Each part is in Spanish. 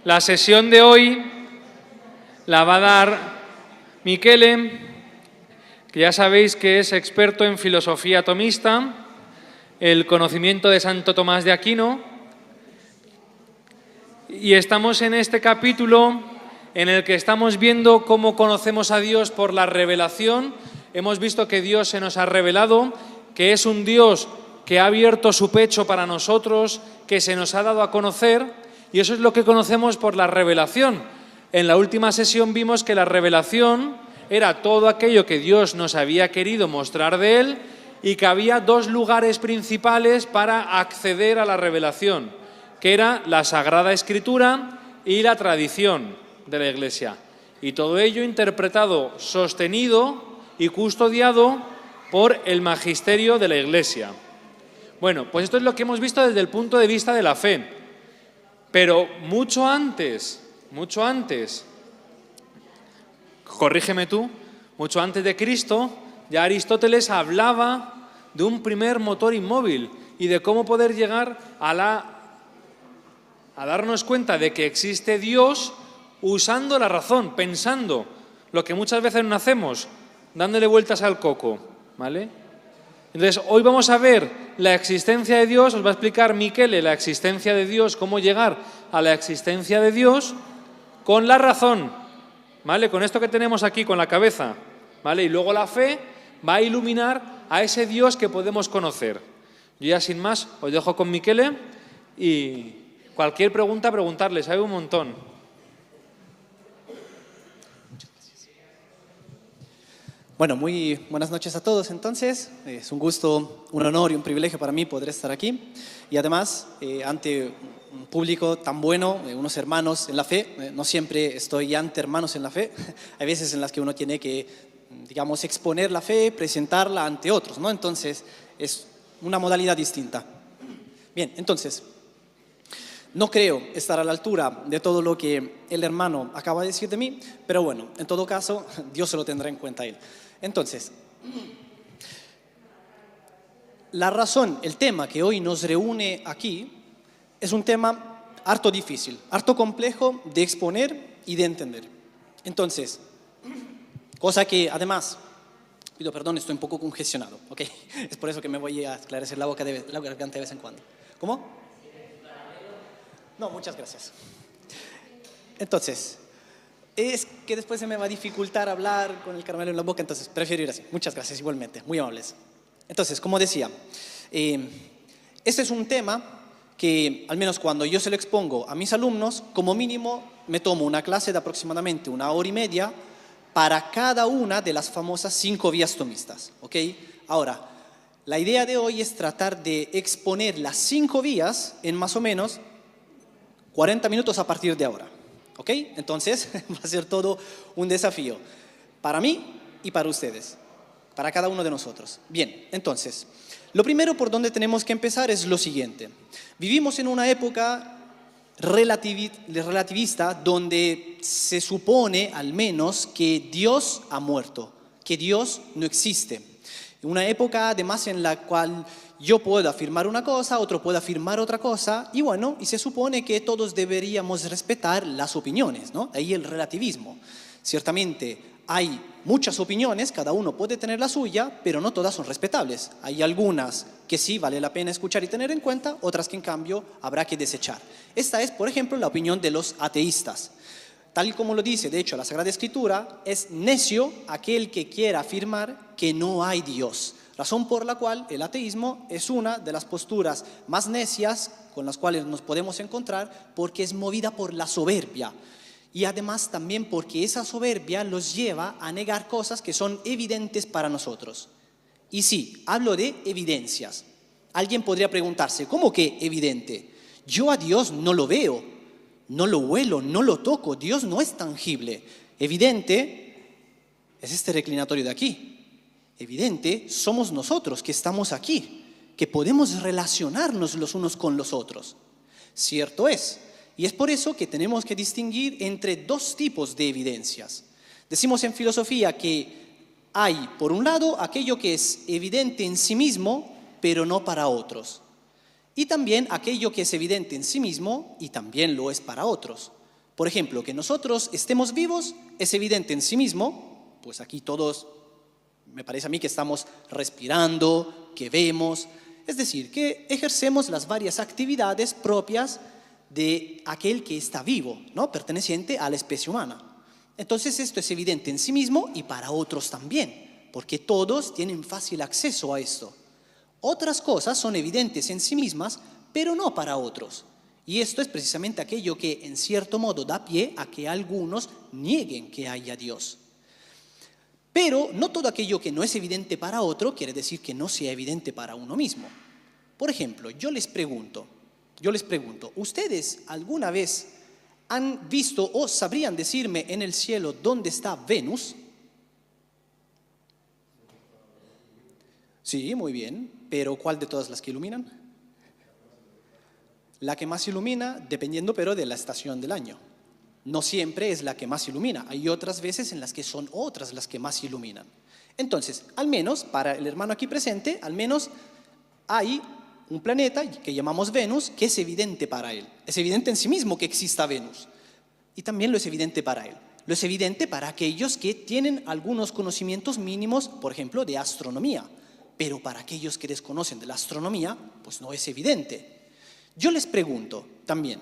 La sesión de hoy la va a dar Michele, que ya sabéis que es experto en filosofía tomista, el conocimiento de Santo Tomás de Aquino, y estamos en este capítulo en el que estamos viendo cómo conocemos a Dios por la revelación. Hemos visto que Dios se nos ha revelado, que es un Dios que ha abierto su pecho para nosotros, que se nos ha dado a conocer, y eso es lo que conocemos por la revelación. En la última sesión vimos que la revelación era todo aquello que Dios nos había querido mostrar de Él y que había dos lugares principales para acceder a la revelación, que era la Sagrada Escritura y la tradición de la Iglesia. Y todo ello interpretado, sostenido y custodiado por el magisterio de la Iglesia. Bueno, pues esto es lo que hemos visto desde el punto de vista de la fe. Pero mucho antes, corrígeme tú, mucho antes de Cristo, ya Aristóteles hablaba de un primer motor inmóvil y de cómo poder llegar a darnos cuenta de que existe Dios usando la razón, pensando, lo que muchas veces no hacemos, dándole vueltas al coco, ¿vale? Entonces, hoy vamos a ver la existencia de Dios, os va a explicar Michele la existencia de Dios, cómo llegar a la existencia de Dios con la razón, ¿vale? Con esto que tenemos aquí, con la cabeza, ¿vale? Y luego la fe va a iluminar a ese Dios que podemos conocer. Yo ya sin más os dejo con Michele y cualquier pregunta, preguntarle, sabe un montón. Bueno, muy buenas noches a todos entonces. Es un gusto, un honor y un privilegio para mí poder estar aquí. Y además, ante un público tan bueno, unos hermanos en la fe. No siempre estoy ante hermanos en la fe. Hay veces en las que uno tiene que, digamos, exponer la fe, presentarla ante otros, ¿no? Entonces, es una modalidad distinta. Bien, entonces, no creo estar a la altura de todo lo que el hermano acaba de decir de mí, pero bueno, en todo caso, Dios se lo tendrá en cuenta a él. Entonces, la razón, el tema que hoy nos reúne aquí es un tema harto difícil, harto complejo de exponer y de entender. Entonces, cosa que además, pido perdón, estoy un poco congestionado, ¿ok? Es por eso que me voy a esclarecer la garganta de vez en cuando. ¿Cómo? No, muchas gracias. Entonces, es que después se me va a dificultar hablar con el caramelo en la boca, entonces prefiero ir así. Muchas gracias igualmente, muy amables. Entonces, como decía, este es un tema que, al menos cuando yo se lo expongo a mis alumnos, como mínimo me tomo una clase de aproximadamente 1 hora y media para cada una de las famosas 5 vías tomistas, ¿ok? Ahora, la idea de hoy es tratar de exponer las 5 vías en más o menos 40 minutos a partir de ahora, ¿ok? Entonces va a ser todo un desafío para mí y para ustedes, para cada uno de nosotros. Bien, entonces, lo primero por donde tenemos que empezar es lo siguiente. Vivimos en una época relativista donde se supone al menos que Dios ha muerto, que Dios no existe. Una época además en la cual yo puedo afirmar una cosa, otro puede afirmar otra cosa, y bueno, y se supone que todos deberíamos respetar las opiniones, ¿no? De ahí el relativismo. Ciertamente hay muchas opiniones, cada uno puede tener la suya, pero no todas son respetables. Hay algunas que sí vale la pena escuchar y tener en cuenta, otras que en cambio habrá que desechar. Esta es, por ejemplo, la opinión de los ateístas. Tal como lo dice, de hecho, la Sagrada Escritura, es necio aquel que quiera afirmar que no hay Dios. Razón por la cual el ateísmo es una de las posturas más necias con las cuales nos podemos encontrar, porque es movida por la soberbia. Y además también porque esa soberbia los lleva a negar cosas que son evidentes para nosotros. Y sí, hablo de evidencias. Alguien podría preguntarse, ¿cómo que evidente? Yo a Dios no lo veo, no lo huelo, no lo toco, Dios no es tangible. Evidente es este reclinatorio de aquí. Evidente somos nosotros que estamos aquí, que podemos relacionarnos los unos con los otros. Cierto es, y es por eso que tenemos que distinguir entre 2 tipos de evidencias. Decimos en filosofía que hay, por un lado, aquello que es evidente en sí mismo, pero no para otros. Y también aquello que es evidente en sí mismo y también lo es para otros. Por ejemplo, que nosotros estemos vivos es evidente en sí mismo, pues aquí todos, me parece a mí que estamos respirando, que vemos, es decir, que ejercemos las varias actividades propias de aquel que está vivo, ¿no? Perteneciente a la especie humana. Entonces esto es evidente en sí mismo y para otros también, porque todos tienen fácil acceso a esto. Otras cosas son evidentes en sí mismas, pero no para otros. Y esto es precisamente aquello que en cierto modo da pie a que algunos nieguen que haya Dios. Pero no todo aquello que no es evidente para otro quiere decir que no sea evidente para uno mismo. Por ejemplo, yo les pregunto, ¿ustedes alguna vez han visto o sabrían decirme en el cielo dónde está Venus? Sí, muy bien, pero ¿cuál de todas las que iluminan? La que más ilumina, dependiendo pero de la estación del año. No siempre es la que más ilumina, hay otras veces en las que son otras las que más iluminan. Entonces, al menos, para el hermano aquí presente, al menos hay un planeta que llamamos Venus, que es evidente para él. Es evidente en sí mismo que exista Venus. Y también lo es evidente para él. Lo es evidente para aquellos que tienen algunos conocimientos mínimos, por ejemplo, de astronomía. Pero para aquellos que desconocen de la astronomía, pues no es evidente. Yo les pregunto también,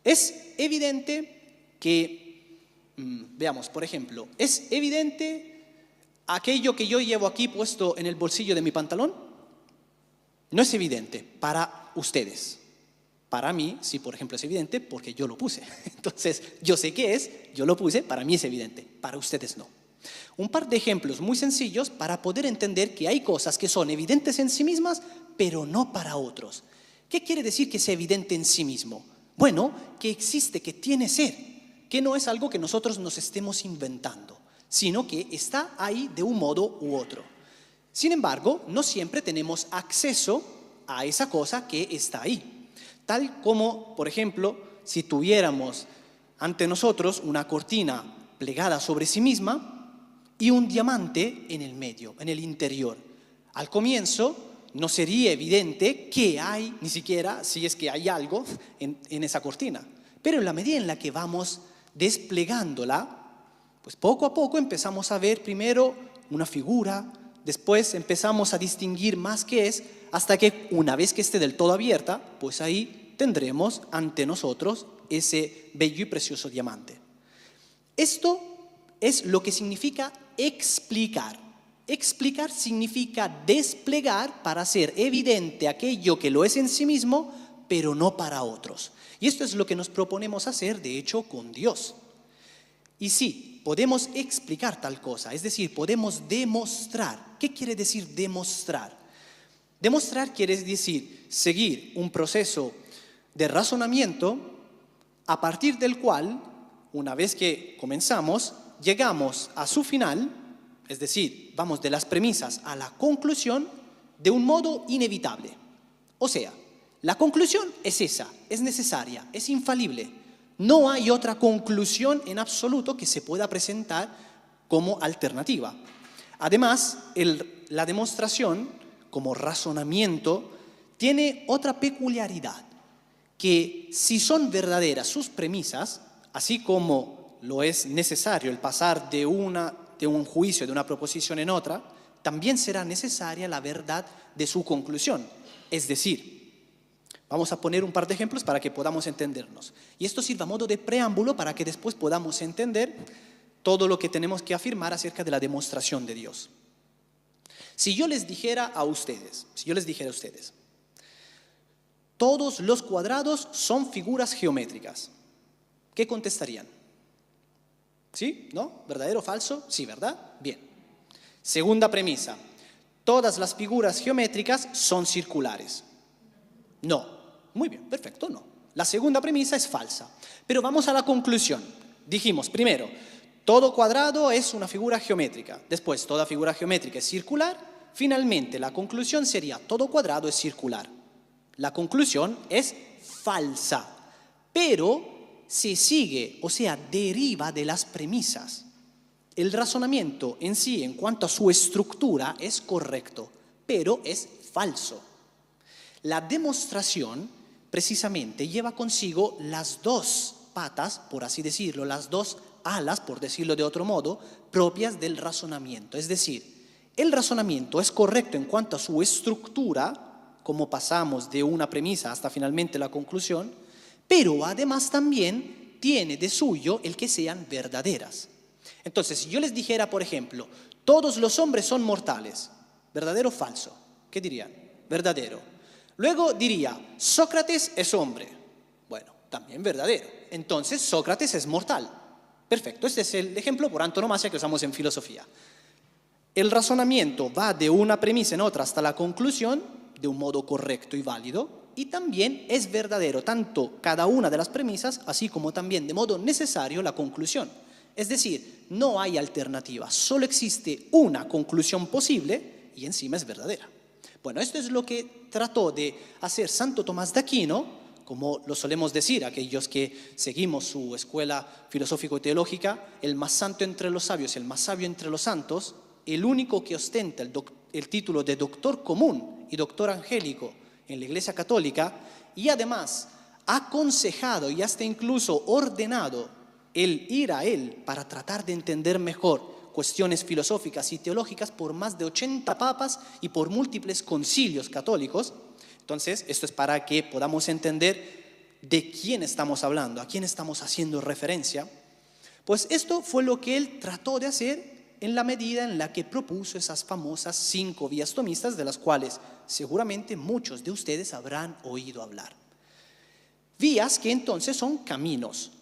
¿es evidente que, veamos, por ejemplo, ¿es evidente aquello que yo llevo aquí puesto en el bolsillo de mi pantalón? No es evidente para ustedes. Para mí, sí, por ejemplo, es evidente porque yo lo puse. Entonces, yo sé qué es, yo lo puse, para mí es evidente, para ustedes no. Un par de ejemplos muy sencillos para poder entender que hay cosas que son evidentes en sí mismas, pero no para otros. ¿Qué quiere decir que sea evidente en sí mismo? Bueno, que existe, que tiene ser, que no es algo que nosotros nos estemos inventando, sino que está ahí de un modo u otro. Sin embargo, no siempre tenemos acceso a esa cosa que está ahí. Tal como, por ejemplo, si tuviéramos ante nosotros una cortina plegada sobre sí misma y un diamante en el medio, en el interior. Al comienzo no sería evidente qué hay, ni siquiera si es que hay algo en esa cortina. Pero en la medida en la que vamos desplegándola, pues poco a poco empezamos a ver primero una figura, después empezamos a distinguir más qué es, hasta que una vez que esté del todo abierta, pues ahí tendremos ante nosotros ese bello y precioso diamante. Esto es lo que significa explicar. Explicar significa desplegar para hacer evidente aquello que lo es en sí mismo, pero no para otros. Y esto es lo que nos proponemos hacer, de hecho, con Dios. Y sí, podemos explicar tal cosa, es decir, podemos demostrar. ¿Qué quiere decir demostrar? Demostrar quiere decir seguir un proceso de razonamiento a partir del cual, una vez que comenzamos, llegamos a su final. Es decir, vamos de las premisas a la conclusión de un modo inevitable. O sea, la conclusión es esa, es necesaria, es infalible. No hay otra conclusión en absoluto que se pueda presentar como alternativa. Además, la demostración, como razonamiento, tiene otra peculiaridad, que si son verdaderas sus premisas, así como lo es necesario el pasar de un juicio, de una proposición en otra, también será necesaria la verdad de su conclusión. Es decir, vamos a poner un par de ejemplos para que podamos entendernos. Y esto sirva a modo de preámbulo para que después podamos entender todo lo que tenemos que afirmar acerca de la demostración de Dios. Si yo les dijera a ustedes, todos los cuadrados son figuras geométricas, ¿qué contestarían? ¿Sí? ¿No? ¿Verdadero o falso? Sí, ¿verdad? Bien. Segunda premisa. Todas las figuras geométricas son circulares. No. Muy bien, perfecto, no. La segunda premisa es falsa. Pero vamos a la conclusión. Dijimos, primero, todo cuadrado es una figura geométrica. Después, toda figura geométrica es circular. Finalmente, la conclusión sería, todo cuadrado es circular. La conclusión es falsa. Pero se sigue, o sea, deriva de las premisas. El razonamiento en sí, en cuanto a su estructura, es correcto, pero es falso. La demostración, precisamente, lleva consigo las dos patas, por así decirlo, las dos alas, por decirlo de otro modo, propias del razonamiento. Es decir, el razonamiento es correcto en cuanto a su estructura, como pasamos de una premisa hasta finalmente la conclusión, pero además también tiene de suyo el que sean verdaderas. Entonces, si yo les dijera, por ejemplo, todos los hombres son mortales, ¿verdadero o falso? ¿Qué dirían? Verdadero. Luego diría, Sócrates es hombre. Bueno, también verdadero. Entonces, Sócrates es mortal. Perfecto, este es el ejemplo por antonomasia que usamos en filosofía. El razonamiento va de una premisa en otra hasta la conclusión de un modo correcto y válido, y también es verdadero tanto cada una de las premisas, así como también de modo necesario la conclusión. Es decir, no hay alternativa, solo existe una conclusión posible y encima es verdadera. Bueno, esto es lo que trató de hacer Santo Tomás de Aquino, como lo solemos decir aquellos que seguimos su escuela filosófico-teológica, el más santo entre los sabios, el más sabio entre los santos, el único que ostenta el título de doctor común y doctor angélico en la Iglesia Católica, y además ha aconsejado y hasta incluso ordenado el ir a él para tratar de entender mejor cuestiones filosóficas y teológicas por más de 80 papas y por múltiples concilios católicos. Entonces, esto es para que podamos entender de quién estamos hablando, a quién estamos haciendo referencia. Pues esto fue lo que él trató de hacer en la medida en la que propuso esas famosas 5 vías tomistas, de las cuales seguramente muchos de ustedes habrán oído hablar. Vías que entonces son caminos,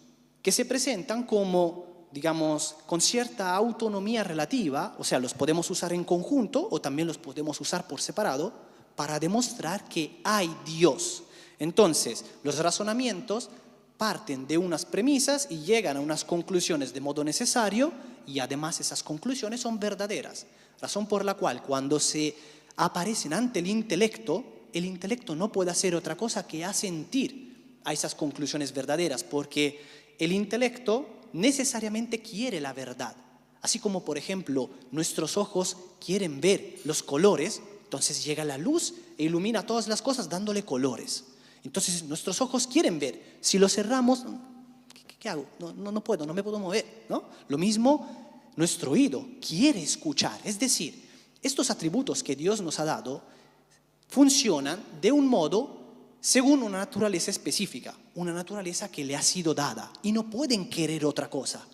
que se presentan como, digamos, con cierta autonomía relativa, o sea, los podemos usar en conjunto o también los podemos usar por separado, para demostrar que hay Dios. Entonces, los razonamientos parten de unas premisas y llegan a unas conclusiones de modo necesario, y además esas conclusiones son verdaderas. Razón por la cual cuando se aparecen ante el intelecto no puede hacer otra cosa que asentir a esas conclusiones verdaderas, porque el intelecto necesariamente quiere la verdad. Así como, por ejemplo, nuestros ojos quieren ver los colores, entonces llega la luz e ilumina todas las cosas dándole colores. Entonces nuestros ojos quieren ver. Si los cerramos, ¿qué hago? No puedo, no me puedo mover, ¿no? Lo mismo, nuestro oído quiere escuchar. Es decir, estos atributos que Dios nos ha dado funcionan de un modo según una naturaleza específica, una naturaleza que le ha sido dada, y no pueden querer otra cosa.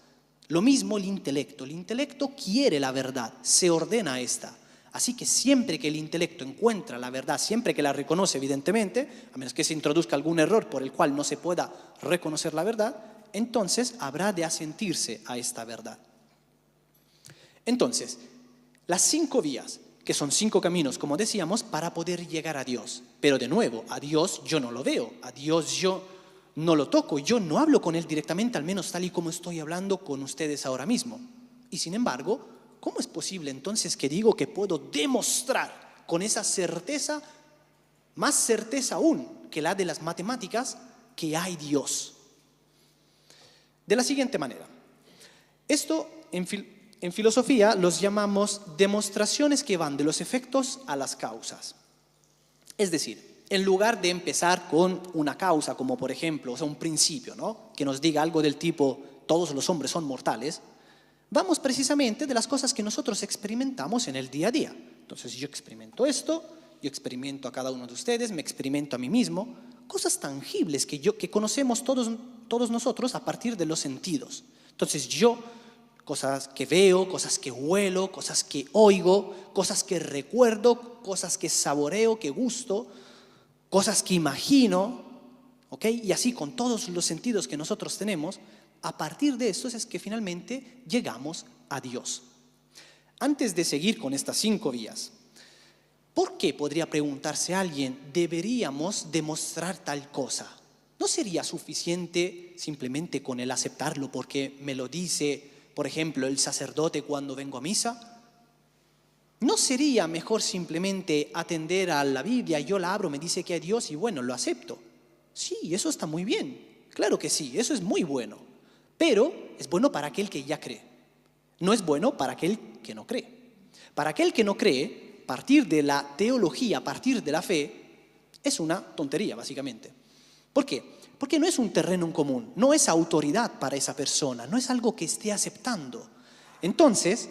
Lo mismo el intelecto quiere la verdad, se ordena a esta. Así que siempre que el intelecto encuentra la verdad, siempre que la reconoce evidentemente, a menos que se introduzca algún error por el cual no se pueda reconocer la verdad, entonces habrá de asentirse a esta verdad. Entonces, las 5 vías, que son 5 caminos, como decíamos, para poder llegar a Dios. Pero de nuevo, a Dios yo no lo veo, a Dios yo no lo toco, yo no hablo con Él directamente, al menos tal y como estoy hablando con ustedes ahora mismo. Y sin embargo, ¿cómo es posible entonces que digo que puedo demostrar con esa certeza, más certeza aún que la de las matemáticas, que hay Dios? De la siguiente manera. Esto en filosofía los llamamos demostraciones que van de los efectos a las causas. Es decir, en lugar de empezar con una causa, como por ejemplo, o sea, un principio, ¿no?, que nos diga algo del tipo, todos los hombres son mortales, vamos precisamente de las cosas que nosotros experimentamos en el día a día. Entonces yo experimento esto, yo experimento a cada uno de ustedes, me experimento a mí mismo, cosas tangibles que conocemos todos nosotros a partir de los sentidos. Entonces yo, cosas que veo, cosas que huelo, cosas que oigo, cosas que recuerdo, cosas que saboreo, que gusto, cosas que imagino, ¿ok? Y así con todos los sentidos que nosotros tenemos, a partir de esto es que finalmente llegamos a Dios. Antes de seguir con estas 5 vías, ¿por qué, podría preguntarse alguien, deberíamos demostrar tal cosa? ¿No sería suficiente simplemente con el aceptarlo porque me lo dice, por ejemplo, el sacerdote cuando vengo a misa? ¿No sería mejor simplemente atender a la Biblia, yo la abro, me dice que hay Dios y bueno, lo acepto? Sí, eso está muy bien, claro que sí, eso es muy bueno, pero es bueno para aquel que ya cree, no es bueno para aquel que no cree. Para aquel que no cree, partir de la teología, partir de la fe, es una tontería básicamente. ¿Por qué? Porque no es un terreno en común, no es autoridad para esa persona, no es algo que esté aceptando. Entonces,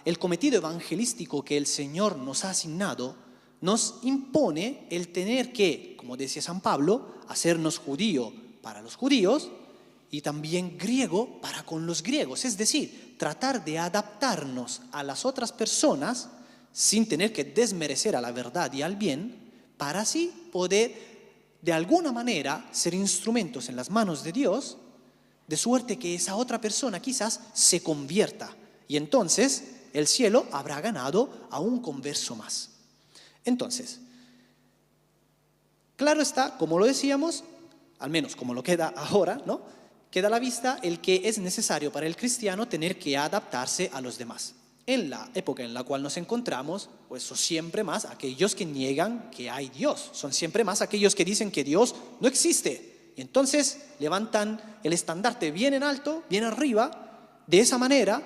el cometido evangelístico que el Señor nos ha asignado nos impone el tener que, como decía San Pablo, hacernos judío para los judíos y también griego para con los griegos. Es decir, tratar de adaptarnos a las otras personas sin tener que desmerecer a la verdad y al bien, para así poder de alguna manera ser instrumentos en las manos de Dios, de suerte que esa otra persona quizás se convierta y entonces el cielo habrá ganado a un converso más. Entonces, claro está, como lo decíamos, al menos como lo queda ahora, ¿no? Queda a la vista el que es necesario para el cristiano tener que adaptarse a los demás. En la época en la cual nos encontramos, pues son siempre más aquellos que niegan que hay Dios, son siempre más aquellos que dicen que Dios no existe. Y entonces levantan el estandarte bien en alto, bien arriba, de esa manera,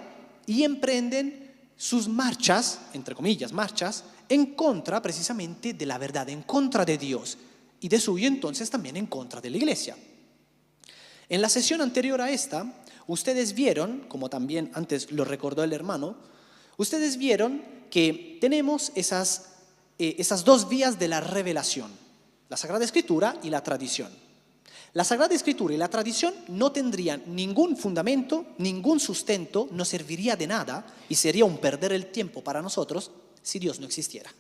y emprenden sus marchas, entre comillas, marchas, en contra precisamente de la verdad, en contra de Dios, y de suyo entonces también en contra de la iglesia. En la sesión anterior a esta, ustedes vieron, como también antes lo recordó el hermano, ustedes vieron que tenemos esas dos vías de la revelación, la Sagrada Escritura y la tradición. La Sagrada Escritura y la tradición no tendrían ningún fundamento, ningún sustento, no serviría de nada y sería un perder el tiempo para nosotros si Dios no existiera.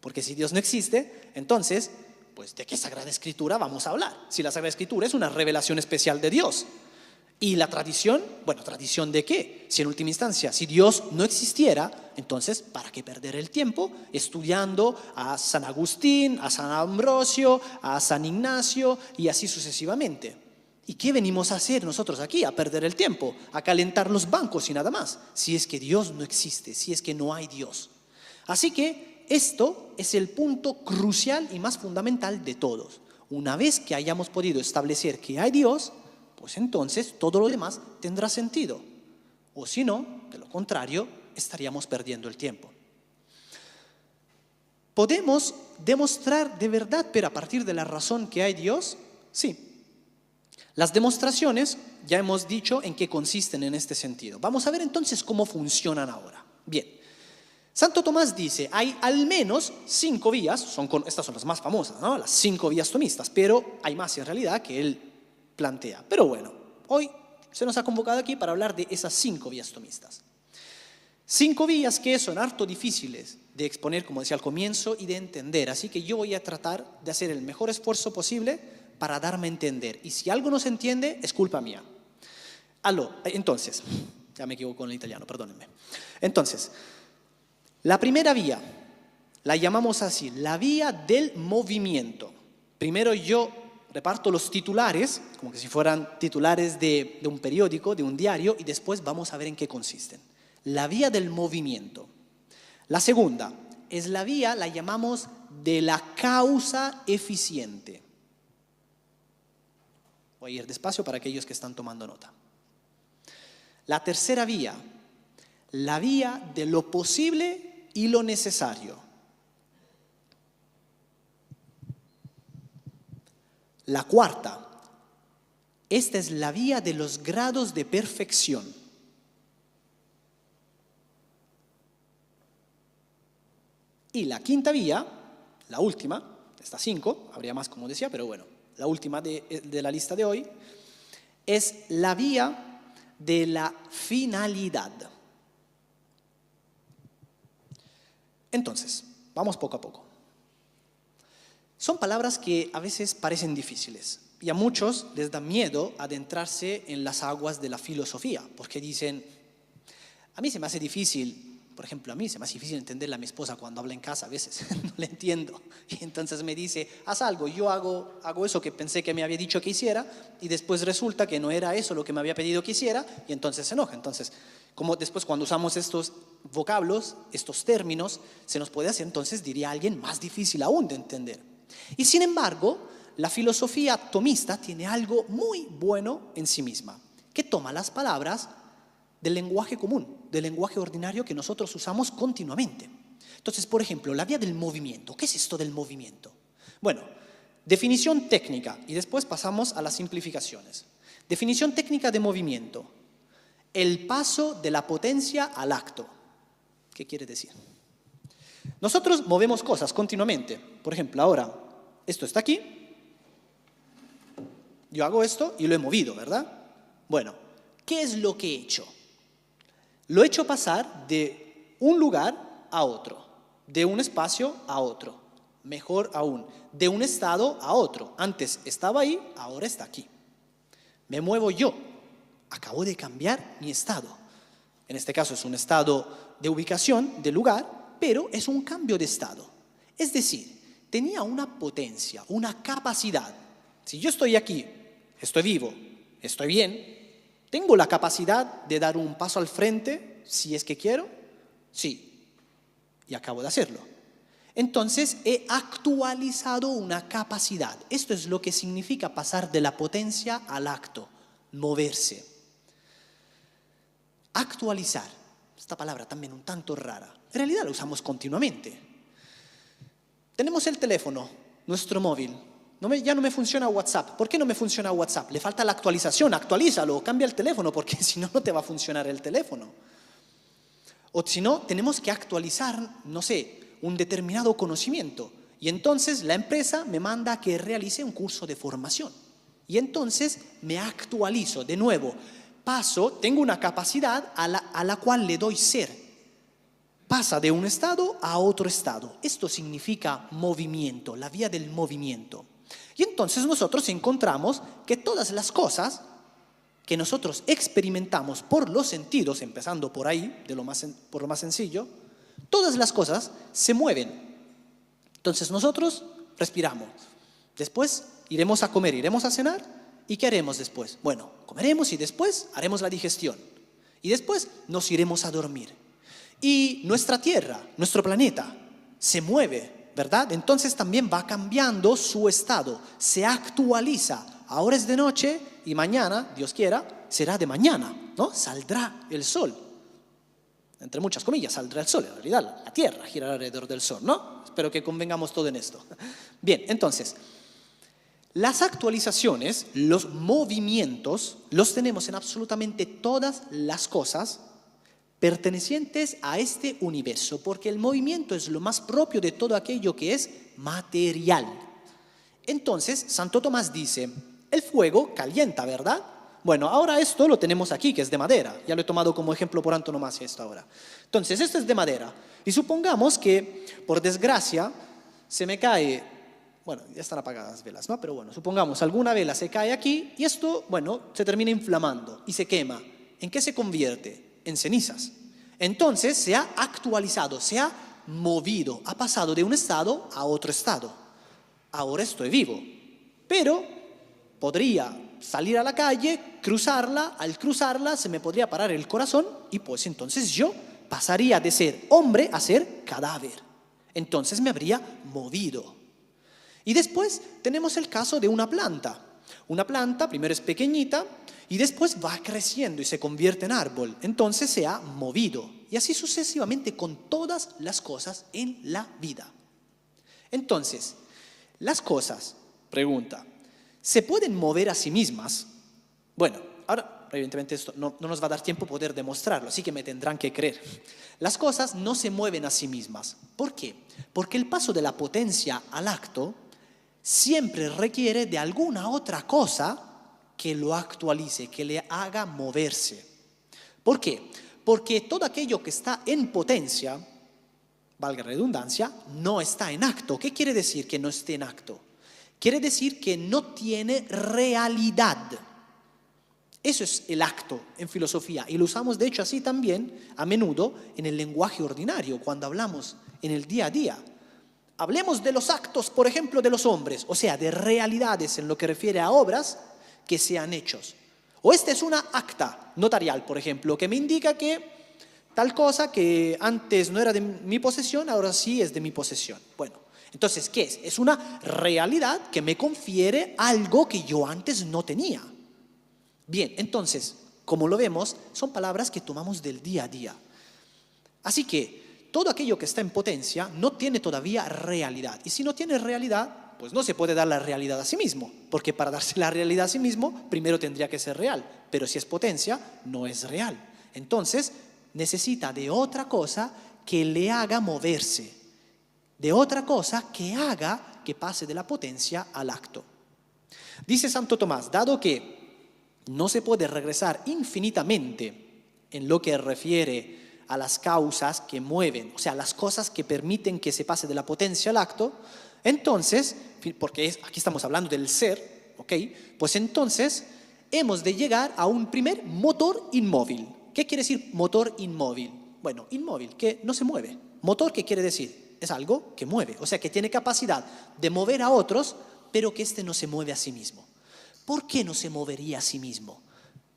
Porque si Dios no existe, entonces, pues ¿de qué Sagrada Escritura vamos a hablar? Si la Sagrada Escritura es una revelación especial de Dios. Y la tradición, bueno, ¿tradición de qué? Si en última instancia, si Dios no existiera, entonces, ¿para qué perder el tiempo estudiando a San Agustín, a San Ambrosio, a San Ignacio y así sucesivamente? ¿Y qué venimos a hacer nosotros aquí? A perder el tiempo, a calentar los bancos y nada más, si es que Dios no existe, si es que no hay Dios. Así que esto es el punto crucial y más fundamental de todos. Una vez que hayamos podido establecer que hay Dios, pues entonces todo lo demás tendrá sentido. O si no, de lo contrario, estaríamos perdiendo el tiempo. ¿Podemos demostrar de verdad, pero a partir de la razón que hay Dios? Sí. Las demostraciones ya hemos dicho en qué consisten en este sentido. Vamos a ver entonces cómo funcionan ahora. Bien. Santo Tomás dice, hay al menos 5 vías, estas son las más famosas, ¿no? Las 5 vías tomistas, pero hay más en realidad que él plantea. Pero bueno, hoy se nos ha convocado aquí para hablar de esas 5 vías tomistas. 5 vías que son harto difíciles de exponer, como decía al comienzo, y de entender. Así que yo voy a tratar de hacer el mejor esfuerzo posible para darme a entender. Y si algo no se entiende, es culpa mía. Entonces, ya me equivoco en el italiano, perdónenme. Entonces, la primera vía, la llamamos así, la vía del movimiento. Primero yo reparto los titulares, como que si fueran titulares de un periódico, de un diario, y después vamos a ver en qué consisten. La vía del movimiento. La segunda es la vía, la llamamos de la causa eficiente. Voy a ir despacio para aquellos que están tomando nota. La tercera vía, la vía de lo posible y lo necesario. La cuarta, esta es la vía de los grados de perfección. Y la quinta vía, la última, estas 5, habría más como decía, pero bueno, la última de la lista de hoy, es la vía de la finalidad. Entonces, vamos poco a poco. Son palabras que a veces parecen difíciles y a muchos les da miedo adentrarse en las aguas de la filosofía, porque dicen, a mí se me hace difícil, por ejemplo, a mí se me hace difícil entenderle a mi esposa cuando habla en casa, a veces no le entiendo, y entonces me dice, haz algo, yo hago eso que pensé que me había dicho que hiciera, y después resulta que no era eso lo que me había pedido que hiciera, y entonces se enoja. Entonces, como después cuando usamos estos vocablos, estos términos, se nos puede hacer entonces, diría alguien, más difícil aún de entender. Y sin embargo, la filosofía tomista tiene algo muy bueno en sí misma, que toma las palabras del lenguaje común, del lenguaje ordinario que nosotros usamos continuamente. Entonces, por ejemplo, la vía del movimiento. ¿Qué es esto del movimiento? Bueno, Definición técnica, y después pasamos a las simplificaciones. Definición técnica de movimiento. El paso de la potencia al acto. ¿Qué quiere decir? Nosotros movemos cosas continuamente. Por ejemplo, ahora, esto está aquí. Yo hago esto y lo he movido, ¿verdad? Bueno, ¿qué es lo que he hecho? Lo he hecho pasar de un lugar a otro, de un espacio a otro. Mejor aún, de un estado a otro. Antes estaba ahí, ahora está aquí. Me muevo yo. Acabo de cambiar mi estado. En este caso es un estado de ubicación, de lugar, pero es un cambio de estado. Es decir, tenía una potencia, una capacidad. Si yo estoy aquí, estoy vivo, estoy bien, ¿tengo la capacidad de dar un paso al frente si es que quiero? Sí, y acabo de hacerlo. Entonces he actualizado una capacidad. Esto es lo que significa pasar de la potencia al acto, moverse. Actualizar, esta palabra también un tanto rara, en realidad la usamos continuamente. Tenemos el teléfono, nuestro móvil, ya no me funciona WhatsApp. ¿Por qué no me funciona WhatsApp? Le falta la actualización, actualízalo, cambia el teléfono, porque si no, no te va a funcionar el teléfono. O si no, tenemos que actualizar, no sé, un determinado conocimiento. Y entonces la empresa me manda a que realice un curso de formación. Y entonces me actualizo de nuevo. Paso, tengo una capacidad a la cual le doy ser. Pasa de un estado a otro estado. Esto significa movimiento, la vía del movimiento. Y entonces nosotros encontramos que todas las cosas que nosotros experimentamos por los sentidos, empezando por ahí, por lo más sencillo, todas las cosas se mueven. Entonces nosotros respiramos. Después iremos a comer, iremos a cenar. ¿Y qué haremos después? Bueno, comeremos y después haremos la digestión. Y después nos iremos a dormir. Y nuestra Tierra, nuestro planeta, se mueve, ¿verdad? Entonces también va cambiando su estado, se actualiza. Ahora es de noche y mañana, Dios quiera, será de mañana, ¿no? Saldrá el sol. Entre muchas comillas, saldrá el sol. En realidad, la Tierra girará alrededor del sol, ¿no? Espero que convengamos todo en esto. Bien, entonces, las actualizaciones, los movimientos, los tenemos en absolutamente todas las cosas pertenecientes a este universo, porque el movimiento es lo más propio de todo aquello que es material. Entonces, Santo Tomás dice, el fuego calienta, ¿verdad? Bueno, ahora esto lo tenemos aquí, que es de madera. Ya lo he tomado como ejemplo por antonomasia esto ahora. Entonces, esto es de madera. Y supongamos que, por desgracia, se me cae, bueno, ya están apagadas las velas, ¿no? Pero bueno, supongamos, alguna vela se cae aquí y esto, bueno, se termina inflamando y se quema. ¿En qué se convierte? En cenizas. Entonces, se ha actualizado, se ha movido, ha pasado de un estado a otro estado. Ahora estoy vivo, pero podría salir a la calle, cruzarla, al cruzarla se me podría parar el corazón y pues entonces yo pasaría de ser hombre a ser cadáver. Entonces me habría movido. Y después tenemos el caso de una planta. Una planta primero es pequeñita y después va creciendo y se convierte en árbol. Entonces se ha movido. Y así sucesivamente con todas las cosas en la vida. Entonces, las cosas, pregunta, ¿se pueden mover a sí mismas? Bueno, ahora evidentemente esto no nos va a dar tiempo poder demostrarlo, así que me tendrán que creer. Las cosas no se mueven a sí mismas. ¿Por qué? Porque el paso de la potencia al acto siempre requiere de alguna otra cosa que lo actualice, que le haga moverse. ¿Por qué? Porque todo aquello que está en potencia, valga la redundancia, no está en acto. ¿Qué quiere decir que no esté en acto? Quiere decir que no tiene realidad. Eso es el acto en filosofía y lo usamos de hecho así también a menudo en el lenguaje ordinario, cuando hablamos en el día a día. Hablemos de los actos, por ejemplo, de los hombres, o sea, de realidades en lo que refiere a obras que sean hechos. O esta es una acta notarial, por ejemplo, que me indica que tal cosa que antes no era de mi posesión, ahora sí es de mi posesión. Bueno, entonces, ¿qué es? Es una realidad que me confiere algo que yo antes no tenía. Bien, entonces, como lo vemos, son palabras que tomamos del día a día. Así que todo aquello que está en potencia no tiene todavía realidad. Y si no tiene realidad, Pues no se puede dar la realidad a sí mismo, porque para darse la realidad a sí mismo, primero tendría que ser real. Pero si es potencia, no es real. Entonces, necesita de otra cosa que le haga moverse, de otra cosa que haga que pase de la potencia al acto. Dice Santo Tomás, dado que no se puede regresar infinitamente en lo que refiere a las causas que mueven, o sea, las cosas que permiten que se pase de la potencia al acto, entonces, porque aquí estamos hablando del ser, ¿ok? Pues entonces hemos de llegar a un primer motor inmóvil. ¿Qué quiere decir motor inmóvil? Bueno, inmóvil, que no se mueve. Motor, ¿qué quiere decir? Es algo que mueve, o sea, que tiene capacidad de mover a otros, pero que éste no se mueve a sí mismo. ¿Por qué no se movería a sí mismo?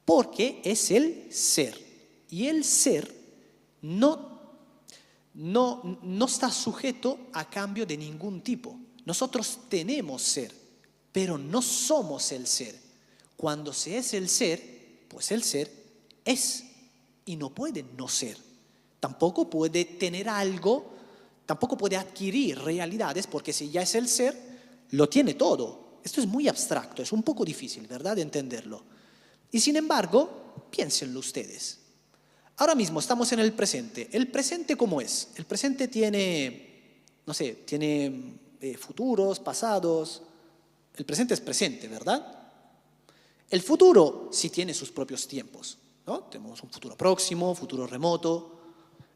Porque es el ser. Y el ser no está sujeto a cambio de ningún tipo. Nosotros tenemos ser, pero no somos el ser. Cuando se es el ser, pues el ser es y no puede no ser. Tampoco puede tener algo, tampoco puede adquirir realidades, porque si ya es el ser, lo tiene todo. Esto es muy abstracto, es un poco difícil, ¿verdad?, de entenderlo. Y sin embargo, piénsenlo ustedes. Ahora mismo estamos en el presente. ¿El presente cómo es? El presente tiene, no sé, tiene futuros, pasados. El presente es presente, ¿verdad? El futuro sí tiene sus propios tiempos, ¿no? Tenemos un futuro próximo, futuro remoto.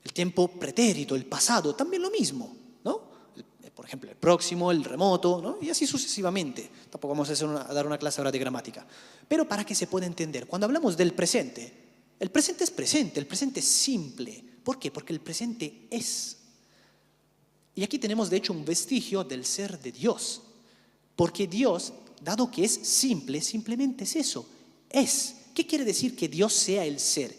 El tiempo pretérito, el pasado, también lo mismo, ¿no? Por ejemplo, el próximo, el remoto, ¿no? Y así sucesivamente. Tampoco vamos a dar una clase ahora de gramática. Pero para que se pueda entender, cuando hablamos del presente, el presente es simple. ¿Por qué? Porque el presente es. Y aquí tenemos de hecho un vestigio del ser de Dios. Porque Dios, dado que es simple, simplemente es eso, es. ¿Qué quiere decir que Dios sea el ser?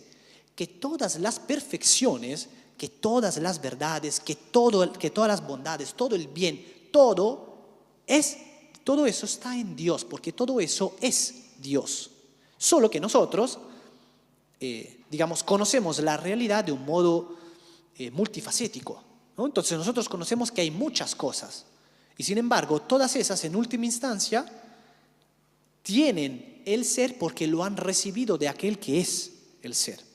Que todas las perfecciones, que todas las verdades, que todas las bondades, todo el bien, todo eso está en Dios, porque todo eso es Dios. Solo que nosotros, conocemos la realidad de un modo multifacético, ¿no? Entonces nosotros conocemos que hay muchas cosas, y sin embargo, todas esas en última instancia tienen el ser porque lo han recibido de aquel que es el ser.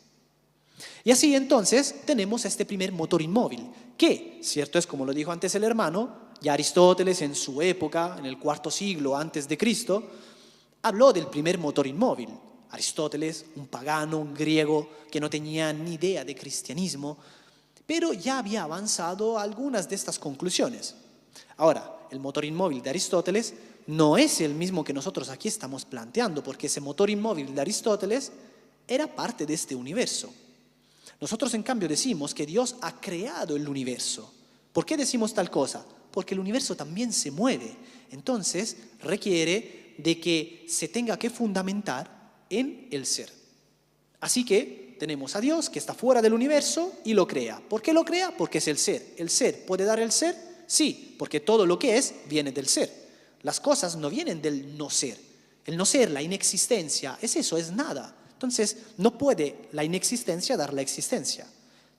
Y así entonces tenemos este primer motor inmóvil, que, cierto es como lo dijo antes el hermano, ya Aristóteles en su época, en el IV siglo antes de Cristo, habló del primer motor inmóvil. Aristóteles, un pagano, un griego que no tenía ni idea de cristianismo, pero ya había avanzado a algunas de estas conclusiones. Ahora, el motor inmóvil de Aristóteles no es el mismo que nosotros aquí estamos planteando, porque ese motor inmóvil de Aristóteles era parte de este universo. Nosotros, en cambio, decimos que Dios ha creado el universo. ¿Por qué decimos tal cosa? Porque el universo también se mueve. Entonces, requiere de que se tenga que fundamentar en el ser. Así que tenemos a Dios que está fuera del universo y lo crea. ¿Por qué lo crea? Porque es el ser. ¿El ser puede dar el ser? Sí, porque todo lo que es viene del ser. Las cosas no vienen del no ser. El no ser, la inexistencia, es eso, es nada. Entonces, no puede la inexistencia dar la existencia.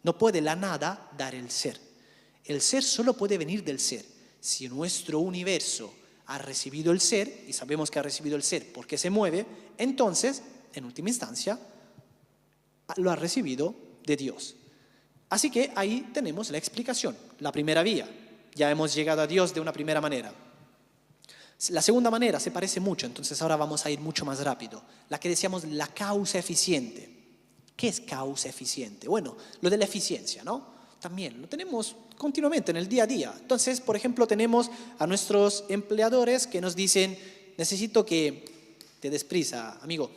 No puede la nada dar el ser. El ser solo puede venir del ser. Si nuestro universo ha recibido el ser, y sabemos que ha recibido el ser porque se mueve, entonces, en última instancia, lo ha recibido de Dios. Así que ahí tenemos la explicación, la primera vía. Ya hemos llegado a Dios de una primera manera. La segunda manera se parece mucho, entonces ahora vamos a ir mucho más rápido. La que decíamos la causa eficiente. ¿Qué es causa eficiente? Bueno, lo de la eficiencia, ¿no? También lo tenemos continuamente en el día a día. Entonces, por ejemplo, tenemos a nuestros empleadores que nos dicen, necesito que te des prisa, amigo,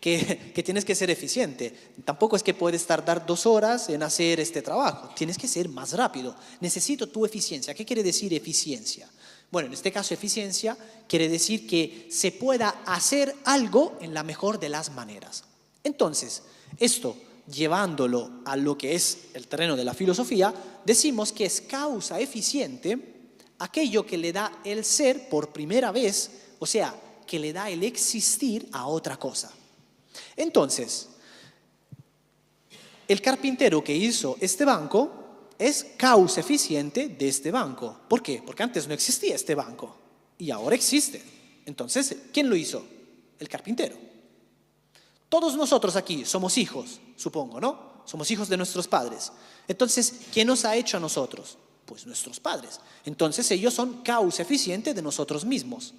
que tienes que ser eficiente. Tampoco es que puedes tardar 2 horas en hacer este trabajo, tienes que ser más rápido. Necesito tu eficiencia. ¿Qué quiere decir eficiencia? Bueno, en este caso eficiencia quiere decir que se pueda hacer algo en la mejor de las maneras. Entonces, esto llevándolo a lo que es el terreno de la filosofía, decimos que es causa eficiente aquello que le da el ser por primera vez, o sea, que le da el existir a otra cosa. Entonces, el carpintero que hizo este banco es causa eficiente de este banco. ¿Por qué? Porque antes no existía este banco. y ahora existe. Entonces, ¿quién lo hizo? El carpintero. Todos nosotros aquí somos hijos, supongo, ¿no? Somos hijos de nuestros padres. Entonces, ¿quién nos ha hecho a nosotros? Pues nuestros padres. Entonces, ellos son causa eficiente de nosotros mismos.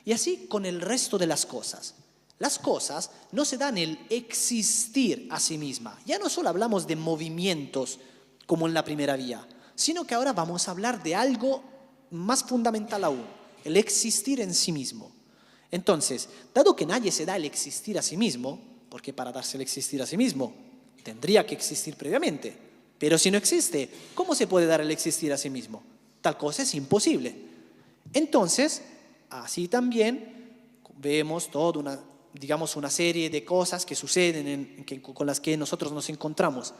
Y así con el resto de las cosas. Las cosas no se dan el existir a sí misma. Ya no solo hablamos de movimientos como en la primera vía, sino que ahora vamos a hablar de algo más fundamental aún, el existir en sí mismo. Entonces, dado que nadie se da el existir a sí mismo, porque para darse el existir a sí mismo tendría que existir previamente, pero si no existe, ¿cómo se puede dar el existir a sí mismo? Tal cosa es imposible. Entonces, así también vemos toda una serie de cosas que suceden con las que nosotros nos encontramos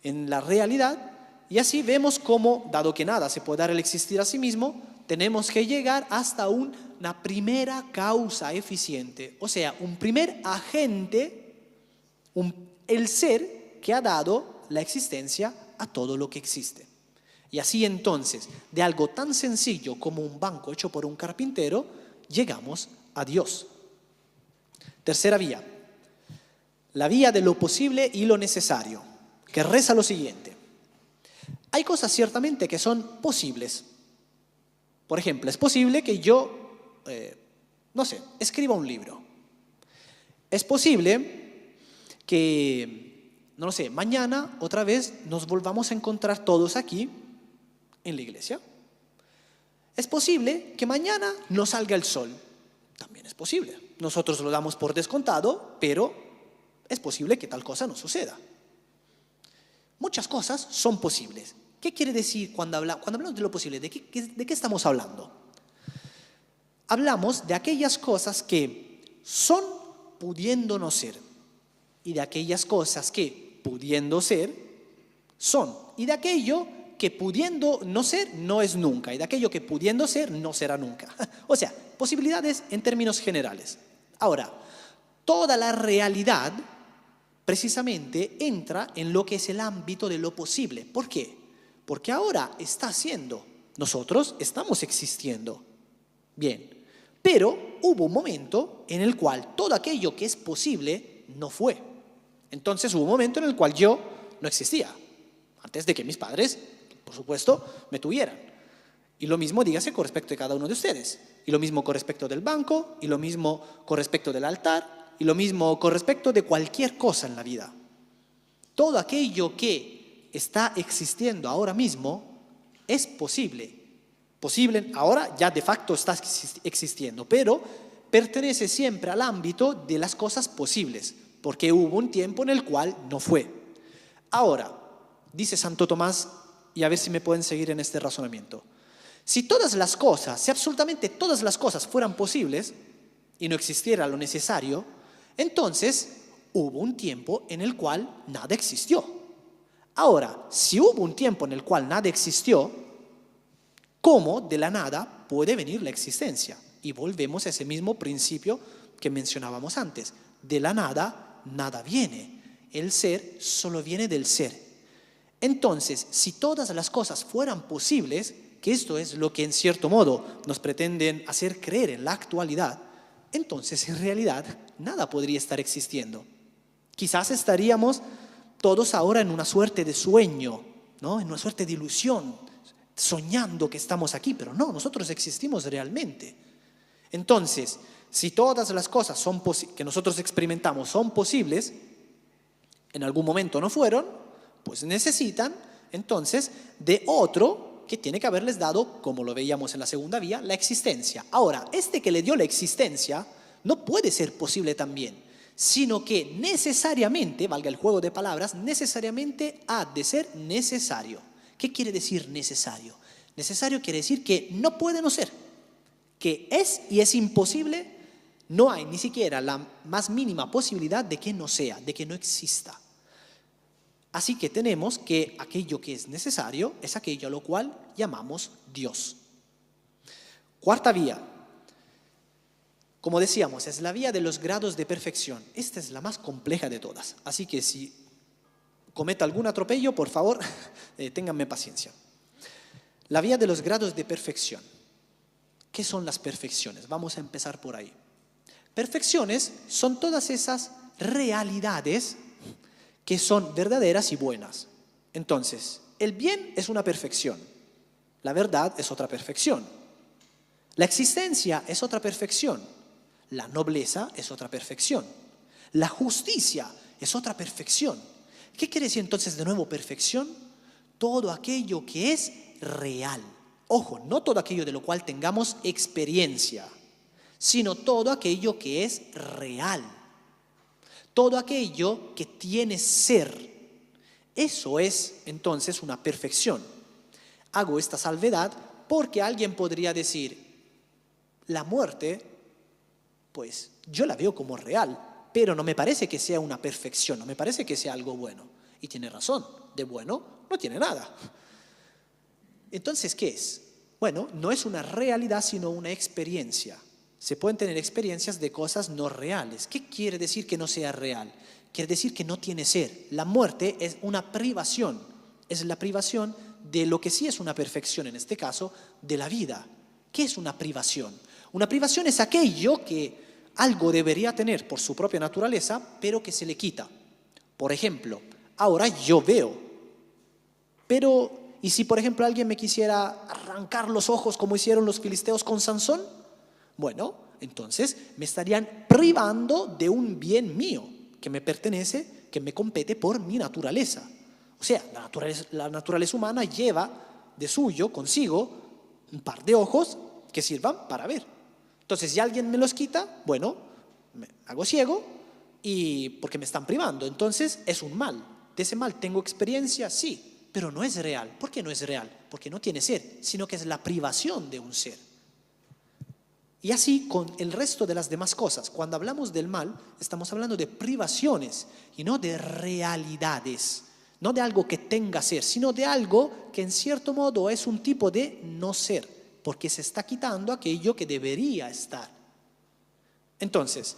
en la realidad, y así vemos cómo, dado que nada se puede dar el existir a sí mismo, tenemos que llegar hasta una primera causa eficiente, o sea, un primer agente, el ser que ha dado la existencia a todo lo que existe. Y así entonces, de algo tan sencillo como un banco hecho por un carpintero, llegamos a Dios. Tercera vía, la vía de lo posible y lo necesario, que reza lo siguiente. Hay cosas ciertamente que son posibles. Por ejemplo, es posible que yo, escriba un libro. Es posible que, mañana otra vez nos volvamos a encontrar todos aquí en la iglesia. Es posible que mañana no salga el sol. También es posible. Nosotros lo damos por descontado, pero es posible que tal cosa no suceda. Muchas cosas son posibles. ¿Qué quiere decir cuando hablamos de lo posible? ¿De qué estamos hablando? Hablamos de aquellas cosas que son pudiendo no ser, y de aquellas cosas que pudiendo ser son, y de aquello que pudiendo no ser no es nunca, y de aquello que pudiendo ser no será nunca. O sea, posibilidades en términos generales. Ahora, toda la realidad precisamente entra en lo que es el ámbito de lo posible. ¿Por qué? Porque ahora está siendo, nosotros estamos existiendo. Bien, pero hubo un momento en el cual todo aquello que es posible no fue. Entonces hubo un momento en el cual yo no existía, antes de que mis padres, por supuesto, me tuvieran. Y lo mismo dígase con respecto de cada uno de ustedes. Y lo mismo con respecto del banco, y lo mismo con respecto del altar, y lo mismo con respecto de cualquier cosa en la vida. Todo aquello que está existiendo ahora mismo es posible. Posible ahora ya de facto está existiendo, pero pertenece siempre al ámbito de las cosas posibles, porque hubo un tiempo en el cual no fue. Ahora, dice Santo Tomás, y a ver si me pueden seguir en este razonamiento. Si absolutamente todas las cosas fueran posibles y no existiera lo necesario, entonces hubo un tiempo en el cual nada existió. Ahora, si hubo un tiempo en el cual nada existió, ¿cómo de la nada puede venir la existencia? Y volvemos a ese mismo principio que mencionábamos antes. De la nada, nada viene. El ser solo viene del ser. Entonces, si todas las cosas fueran posibles, que esto es lo que en cierto modo nos pretenden hacer creer en la actualidad, entonces en realidad nada podría estar existiendo. Quizás estaríamos todos ahora en una suerte de sueño, ¿no? En una suerte de ilusión, soñando que estamos aquí, pero no, nosotros existimos realmente. Entonces, si todas las cosas que nosotros experimentamos son posibles, en algún momento no fueron, pues necesitan entonces de otro que tiene que haberles dado, como lo veíamos en la segunda vía, la existencia. Ahora, este que le dio la existencia no puede ser posible también, sino que necesariamente, valga el juego de palabras, necesariamente ha de ser necesario. ¿Qué quiere decir necesario? Necesario quiere decir que no puede no ser, que es y es imposible, no hay ni siquiera la más mínima posibilidad de que no sea, de que no exista. Así que tenemos que aquello que es necesario es aquello a lo cual llamamos Dios. Cuarta vía. Como decíamos, es la vía de los grados de perfección. Esta es la más compleja de todas. Así que si cometo algún atropello, por favor, ténganme paciencia. La vía de los grados de perfección. ¿Qué son las perfecciones? Vamos a empezar por ahí. Perfecciones son todas esas realidades que son verdaderas y buenas. Entonces, el bien es una perfección, la verdad es otra perfección, la existencia es otra perfección, la nobleza es otra perfección, la justicia es otra perfección. ¿Qué quiere decir entonces de nuevo perfección? Todo aquello que es real. Ojo, no todo aquello de lo cual tengamos experiencia, sino todo aquello que es real. Todo aquello que tiene ser. Eso es entonces una perfección. Hago esta salvedad porque alguien podría decir, la muerte, pues yo la veo como real, pero no me parece que sea una perfección, no me parece que sea algo bueno. Y tiene razón, de bueno no tiene nada. Entonces, ¿qué es? Bueno, no es una realidad, sino una experiencia. Se pueden tener experiencias de cosas no reales. ¿Qué quiere decir que no sea real? Quiere decir que no tiene ser. La muerte es una privación. Es la privación de lo que sí es una perfección, en este caso, de la vida. ¿Qué es una privación? Una privación es aquello que algo debería tener por su propia naturaleza, pero que se le quita. Por ejemplo, ahora yo veo, pero ¿y si por ejemplo alguien me quisiera arrancar los ojos como hicieron los filisteos con Sansón? Bueno, entonces me estarían privando de un bien mío que me pertenece, que me compete por mi naturaleza. O sea, la naturaleza humana lleva de suyo, consigo, un par de ojos que sirvan para ver. Entonces, si alguien me los quita, bueno, me hago ciego y porque me están privando. Entonces, es un mal. ¿De ese mal tengo experiencia? Sí, pero no es real. ¿Por qué no es real? Porque no tiene ser, sino que es la privación de un ser. Y así con el resto de las demás cosas. Cuando hablamos del mal, estamos hablando de privaciones y no de realidades. No de algo que tenga ser, sino de algo que en cierto modo es un tipo de no ser, porque se está quitando aquello que debería estar. Entonces,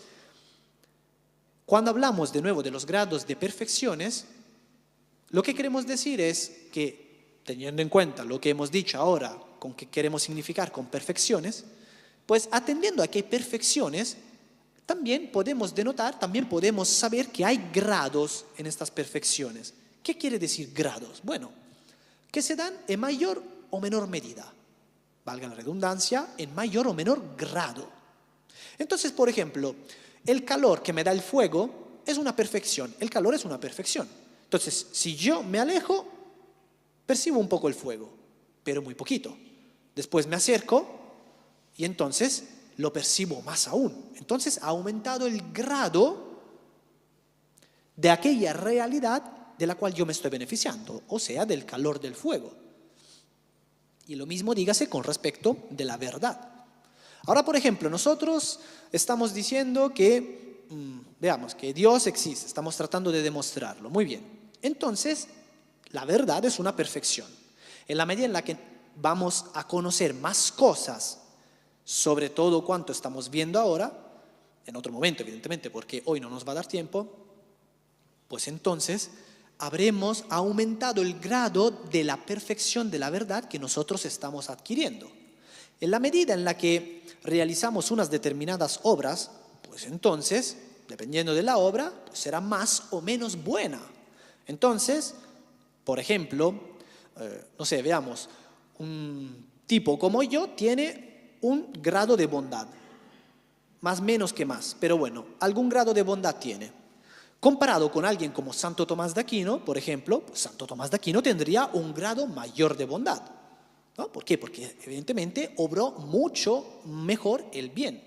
cuando hablamos de nuevo de los grados de perfecciones, lo que queremos decir es que, teniendo en cuenta lo que hemos dicho ahora, con qué queremos significar con perfecciones, pues atendiendo a que hay perfecciones, también podemos denotar, también podemos saber que hay grados en estas perfecciones. ¿Qué quiere decir grados? Bueno, que se dan en mayor o menor medida, valga la redundancia, en mayor o menor grado. Entonces, por ejemplo, el calor que me da el fuego es una perfección, el calor es una perfección. Entonces, si yo me alejo, percibo un poco el fuego, pero muy poquito. Después me acerco y entonces lo percibo más aún. Entonces ha aumentado el grado de aquella realidad de la cual yo me estoy beneficiando, o sea, del calor del fuego. Y lo mismo dígase con respecto de la verdad. Ahora, por ejemplo, nosotros estamos diciendo que, veamos, que Dios existe, estamos tratando de demostrarlo. Muy bien. Entonces, la verdad es una perfección. En la medida en la que vamos a conocer más cosas sobre todo cuanto estamos viendo ahora, en otro momento, evidentemente, porque hoy no nos va a dar tiempo, pues entonces habremos aumentado el grado de la perfección de la verdad que nosotros estamos adquiriendo. En la medida en la que realizamos unas determinadas obras, pues entonces, dependiendo de la obra, pues será más o menos buena. Entonces, por ejemplo, no sé, veamos, un tipo como yo tiene un grado de bondad, más menos que más, pero bueno, algún grado de bondad tiene. Comparado con alguien como Santo Tomás de Aquino, por ejemplo, pues Santo Tomás de Aquino tendría un grado mayor de bondad. ¿No? ¿Por qué? Porque evidentemente obró mucho mejor el bien.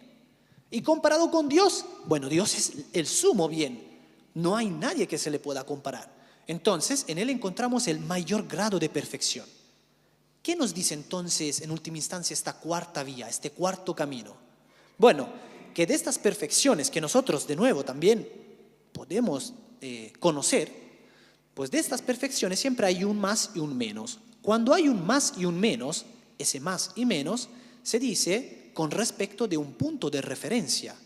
Y comparado con Dios, bueno, Dios es el sumo bien. No hay nadie que se le pueda comparar. Entonces, en Él encontramos el mayor grado de perfección. ¿Qué nos dice entonces, en última instancia, esta cuarta vía, este cuarto camino? Bueno, que de estas perfecciones que nosotros, de nuevo, también podemos conocer, pues de estas perfecciones siempre hay un más y un menos. Cuando hay un más y un menos, ese más y menos se dice con respecto de un punto de referencia.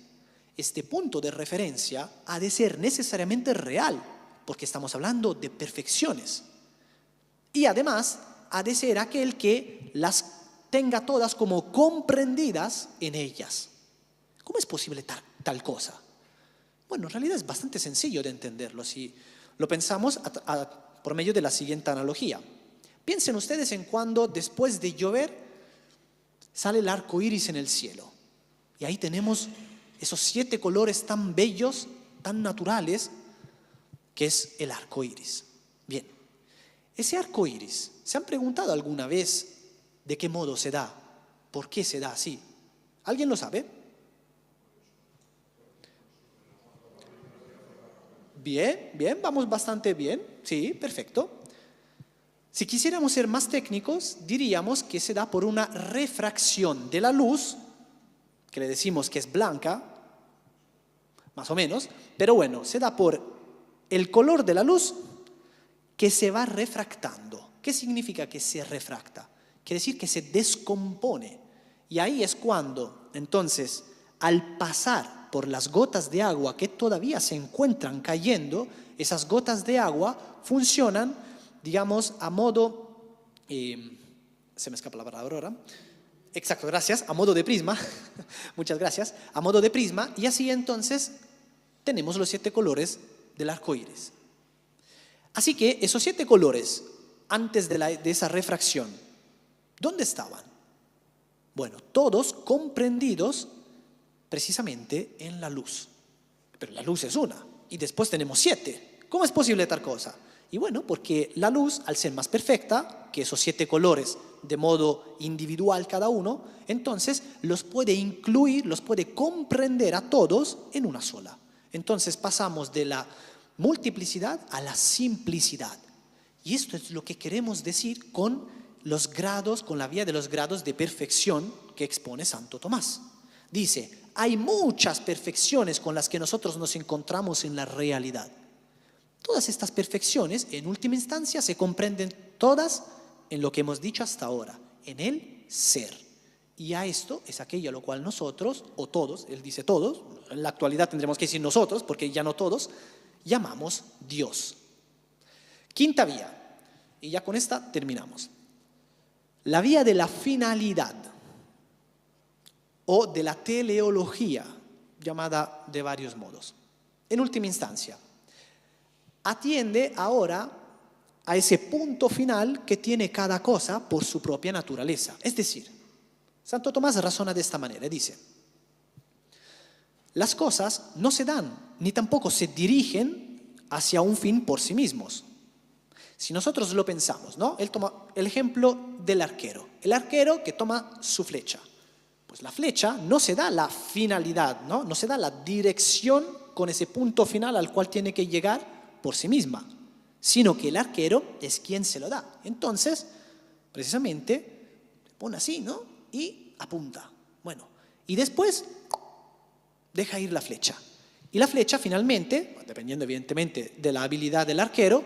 Este punto de referencia ha de ser necesariamente real, porque estamos hablando de perfecciones. Y además ha de ser aquel que las tenga todas como comprendidas en ellas. ¿Cómo es posible tal cosa? Bueno, en realidad es bastante sencillo de entenderlo si lo pensamos por medio de la siguiente analogía. Piensen ustedes en cuando después de llover sale el arco iris en el cielo. Y ahí tenemos esos 7 colores tan bellos, tan naturales, que es el arco iris. Bien, ese arco iris, ¿se han preguntado alguna vez de qué modo se da? ¿Por qué se da así? ¿Alguien lo sabe? Bien, vamos bastante bien. Sí, perfecto. Si quisiéramos ser más técnicos, diríamos que se da por una refracción de la luz, que le decimos que es blanca, más o menos, pero bueno, se da por el color de la luz que se va refractando. ¿Qué significa que se refracta? Quiere decir que se descompone. Y ahí es cuando, entonces, al pasar por las gotas de agua que todavía se encuentran cayendo, esas gotas de agua funcionan, digamos, a modo, se me escapa la palabra ahora, exacto, gracias, a modo de prisma, muchas gracias, a modo de prisma, y así entonces tenemos los 7 colores del arco iris. Así que esos 7 colores, antes de esa refracción, ¿dónde estaban? Bueno, todos comprendidos precisamente en la luz. Pero la luz es una, y después tenemos 7. ¿Cómo es posible tal cosa? Y bueno, porque la luz, al ser más perfecta que esos 7 colores de modo individual cada uno, entonces los puede incluir, los puede comprender a todos en una sola. Entonces pasamos de la multiplicidad a la simplicidad. Y esto es lo que queremos decir con los grados, con la vía de los grados de perfección que expone Santo Tomás. Dice, hay muchas perfecciones con las que nosotros nos encontramos en la realidad. Todas estas perfecciones, en última instancia, se comprenden todas en lo que hemos dicho hasta ahora, en el ser. Y a esto es aquello a lo cual nosotros, o todos, él dice todos, en la actualidad tendremos que decir nosotros, porque ya no todos, llamamos Dios. Quinta vía, y ya con esta terminamos. La vía de la finalidad, o de la teleología, llamada de varios modos. En última instancia, atiende ahora a ese punto final que tiene cada cosa por su propia naturaleza. Es decir, Santo Tomás razona de esta manera, dice, las cosas no se dan, ni tampoco se dirigen hacia un fin por sí mismos. Si nosotros lo pensamos, ¿no? Él toma el ejemplo del arquero. El arquero que toma su flecha. Pues la flecha no se da la finalidad, ¿no? No se da la dirección con ese punto final al cual tiene que llegar por sí misma, sino que el arquero es quien se lo da. Entonces, precisamente, pone así, ¿no? Y apunta. Bueno, y después deja ir la flecha. Y la flecha finalmente, dependiendo evidentemente de la habilidad del arquero,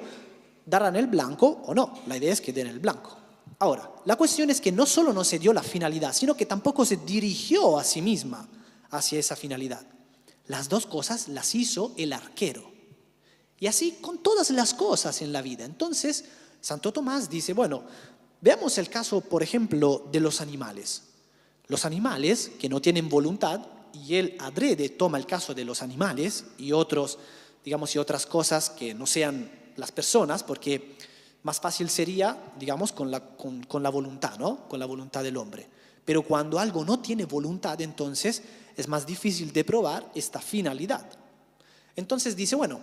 dará en el blanco o no. La idea es que dé en el blanco. Ahora, la cuestión es que no solo no se dio la finalidad, sino que tampoco se dirigió a sí misma hacia esa finalidad. Las dos cosas las hizo el arquero. Y así con todas las cosas en la vida. Entonces, Santo Tomás dice, bueno, veamos el caso, por ejemplo, de los animales. Los animales que no tienen voluntad, y él adrede toma el caso de los animales y otros, digamos, y otras cosas que no sean las personas, porque más fácil sería, digamos, con la voluntad, ¿no? Con la voluntad del hombre. Pero cuando algo no tiene voluntad, entonces es más difícil de probar esta finalidad. Entonces dice, bueno,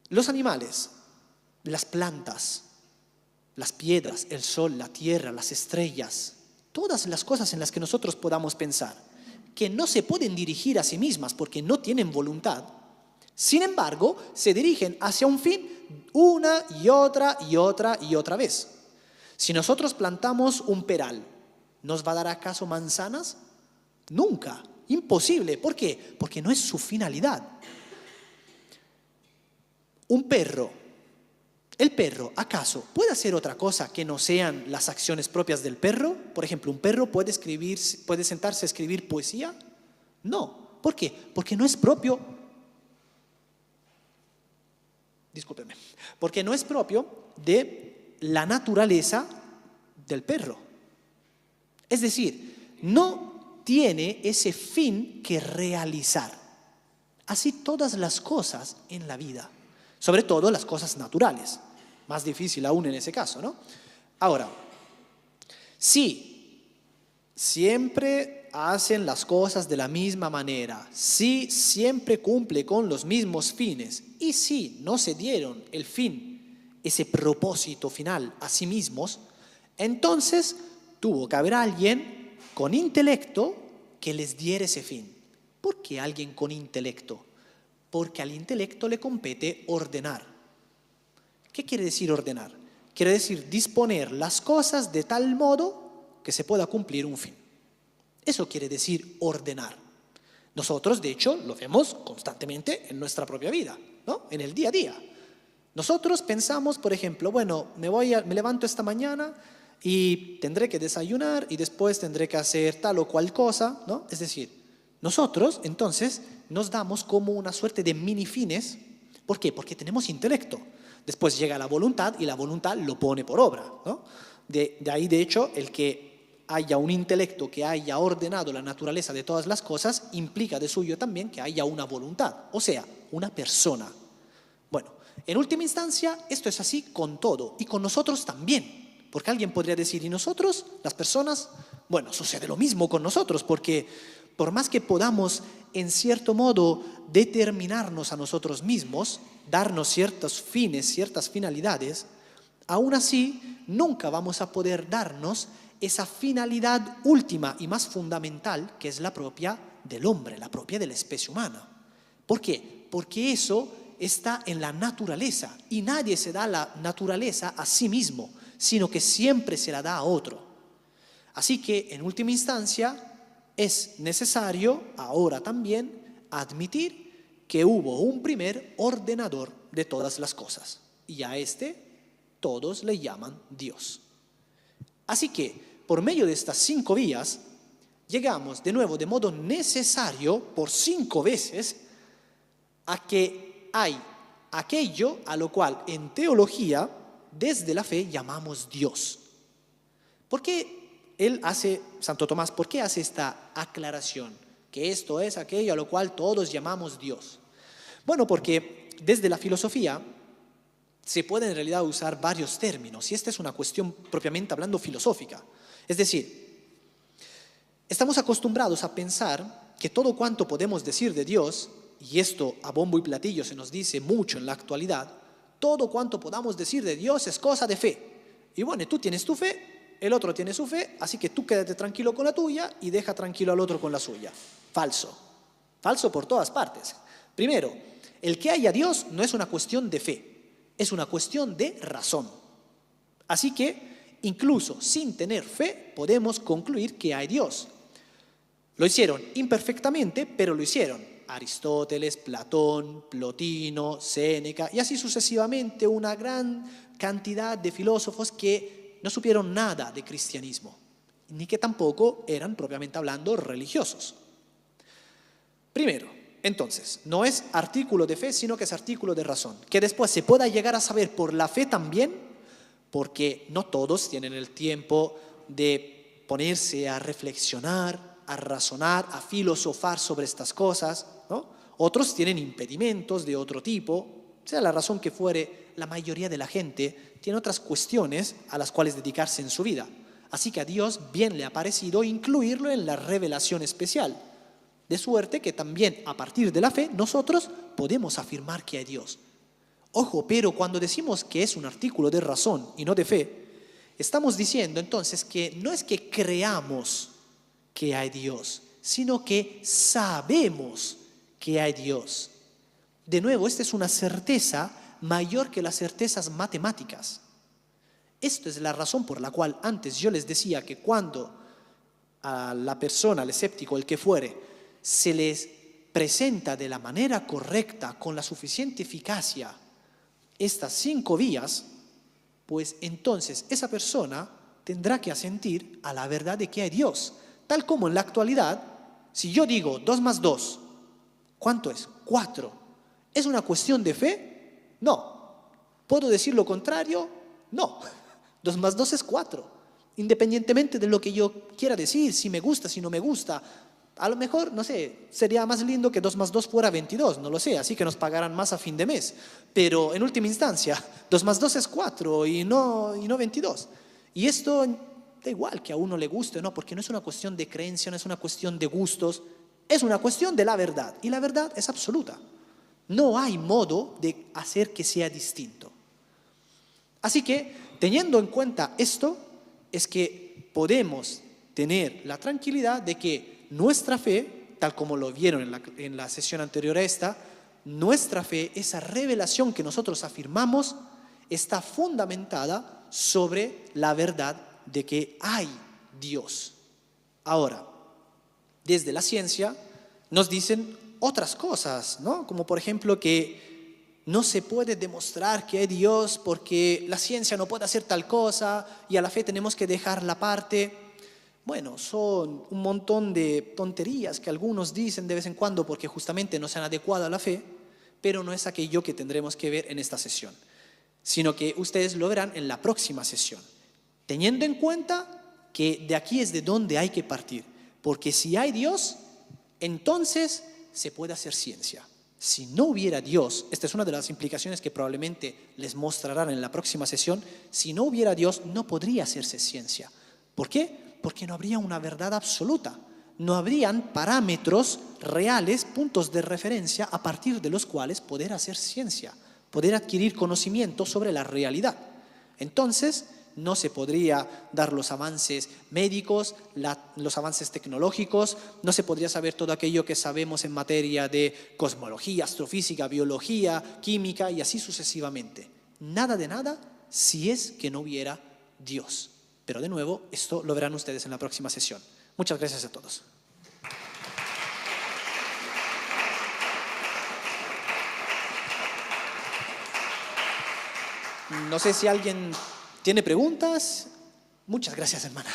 los animales, las plantas, las piedras, el sol, la tierra, las estrellas, todas las cosas en las que nosotros podamos pensar, que no se pueden dirigir a sí mismas porque no tienen voluntad, sin embargo, se dirigen hacia un fin una y otra y otra y otra vez. Si nosotros plantamos un peral, ¿nos va a dar acaso manzanas? Nunca, imposible. ¿Por qué? Porque no es su finalidad. Un perro, ¿el perro acaso puede hacer otra cosa que no sean las acciones propias del perro? Por ejemplo, ¿un perro puede sentarse a escribir poesía? No. ¿Por qué? Porque no es propio. Discúlpeme, porque no es propio de la naturaleza del perro. Es decir, no tiene ese fin que realizar. Así todas las cosas en la vida, sobre todo las cosas naturales. Más difícil aún en ese caso, ¿no? Ahora, si siempre hacen las cosas de la misma manera, si siempre cumple con los mismos fines y si no se dieron el fin, ese propósito final a sí mismos, entonces tuvo que haber alguien con intelecto que les diera ese fin. ¿Por qué alguien con intelecto? Porque al intelecto le compete ordenar. ¿Qué quiere decir ordenar? Quiere decir disponer las cosas de tal modo que se pueda cumplir un fin. Eso quiere decir ordenar. Nosotros, de hecho, lo vemos constantemente en nuestra propia vida, ¿no? En el día a día. Nosotros pensamos, por ejemplo, bueno, me levanto esta mañana y tendré que desayunar y después tendré que hacer tal o cual cosa, ¿no? Es decir, nosotros entonces nos damos como una suerte de mini fines. ¿Por qué? Porque tenemos intelecto. Después llega la voluntad y la voluntad lo pone por obra, ¿no? De ahí, de hecho, el que haya un intelecto que haya ordenado la naturaleza de todas las cosas implica de suyo también que haya una voluntad, o sea, una persona. Bueno, en última instancia, esto es así con todo y con nosotros también. Porque alguien podría decir, ¿y nosotros, las personas? Bueno, sucede lo mismo con nosotros, porque por más que podamos, en cierto modo, determinarnos a nosotros mismos, darnos ciertos fines, ciertas finalidades, aún así nunca vamos a poder darnos esa finalidad última y más fundamental, que es la propia del hombre, la propia de la especie humana. ¿Por qué? Porque eso está en la naturaleza y nadie se da la naturaleza a sí mismo, sino que siempre se la da a otro. Así que, en última instancia, es necesario ahora también admitir que hubo un primer ordenador de todas las cosas y a este todos le llaman Dios. Así que, por medio de estas 5 vías, llegamos de nuevo de modo necesario por 5 veces a que hay aquello a lo cual en teología, desde la fe, llamamos Dios. ¿Por qué Santo Tomás, por qué hace esta aclaración? Que esto es aquello a lo cual todos llamamos Dios. Bueno, porque desde la filosofía se pueden en realidad usar varios términos y esta es una cuestión propiamente hablando filosófica. Es decir, estamos acostumbrados a pensar que todo cuanto podemos decir de Dios, y esto a bombo y platillo se nos dice mucho en la actualidad, todo cuanto podamos decir de Dios es cosa de fe. Y bueno, tú tienes tu fe, el otro tiene su fe, así que tú quédate tranquilo con la tuya y deja tranquilo al otro con la suya. Falso. Falso por todas partes. Primero, el que haya Dios no es una cuestión de fe, es una cuestión de razón. Así que, incluso sin tener fe, podemos concluir que hay Dios. Lo hicieron imperfectamente, pero lo hicieron. Aristóteles, Platón, Plotino, Séneca y así sucesivamente una gran cantidad de filósofos que no supieron nada de cristianismo, ni que tampoco eran propiamente hablando religiosos. Primero, entonces, no es artículo de fe, sino que es artículo de razón. Que después se pueda llegar a saber por la fe también, porque no todos tienen el tiempo de ponerse a reflexionar, a razonar, a filosofar sobre estas cosas, ¿no? Otros tienen impedimentos de otro tipo, sea la razón que fuere, la mayoría de la gente tiene otras cuestiones a las cuales dedicarse en su vida. Así que a Dios bien le ha parecido incluirlo en la revelación especial. De suerte que también a partir de la fe nosotros podemos afirmar que hay Dios. Ojo, pero cuando decimos que es un artículo de razón y no de fe, estamos diciendo entonces que no es que creamos que hay Dios, sino que sabemos que hay Dios. De nuevo, esta es una certeza mayor que las certezas matemáticas. Esta es la razón por la cual antes yo les decía que cuando a la persona, al escéptico, el que fuere, se les presenta de la manera correcta, con la suficiente eficacia, estas 5 vías, pues entonces esa persona tendrá que asentir a la verdad de que hay Dios. Tal como en la actualidad, si yo digo 2 más 2, ¿cuánto es? 4. ¿Es una cuestión de fe? No. ¿Puedo decir lo contrario? No. 2 más 2 es 4. independientemente de lo que yo quiera decir, si me gusta, si no me gusta. A lo mejor, no sé, sería más lindo que 2 más 2 fuera 22, no lo sé, así que nos pagarán más a fin de mes. Pero en última instancia, 2 más 2 es 4 y no 22. Y esto da igual que a uno le guste o no, porque no es una cuestión de creencia, no es una cuestión de gustos, es una cuestión de la verdad. Y la verdad es absoluta. No hay modo de hacer que sea distinto. Así que, teniendo en cuenta esto, es que podemos tener la tranquilidad de que nuestra fe, tal como lo vieron en la sesión anterior a esta, nuestra fe, esa revelación que nosotros afirmamos, está fundamentada sobre la verdad de que hay Dios. Ahora, desde la ciencia nos dicen otras cosas, ¿no? Como por ejemplo que no se puede demostrar que hay Dios porque la ciencia no puede hacer tal cosa y a la fe tenemos que dejarla aparte. Bueno, son un montón de tonterías que algunos dicen de vez en cuando porque justamente no se han adecuado a la fe, pero no es aquello que tendremos que ver en esta sesión, sino que ustedes lo verán en la próxima sesión, teniendo en cuenta que de aquí es de donde hay que partir, porque si hay Dios, entonces se puede hacer ciencia. Si no hubiera Dios, esta es una de las implicaciones que probablemente les mostrarán en la próxima sesión, si no hubiera Dios no podría hacerse ciencia. ¿Por qué? Porque no habría una verdad absoluta, no habrían parámetros reales, puntos de referencia a partir de los cuales poder hacer ciencia, poder adquirir conocimiento sobre la realidad. Entonces, no se podría dar los avances médicos, los avances tecnológicos, no se podría saber todo aquello que sabemos en materia de cosmología, astrofísica, biología, química y así sucesivamente. Nada de nada si es que no hubiera Dios. Pero de nuevo, esto lo verán ustedes en la próxima sesión. Muchas gracias a todos. No sé si alguien tiene preguntas. Muchas gracias, hermana.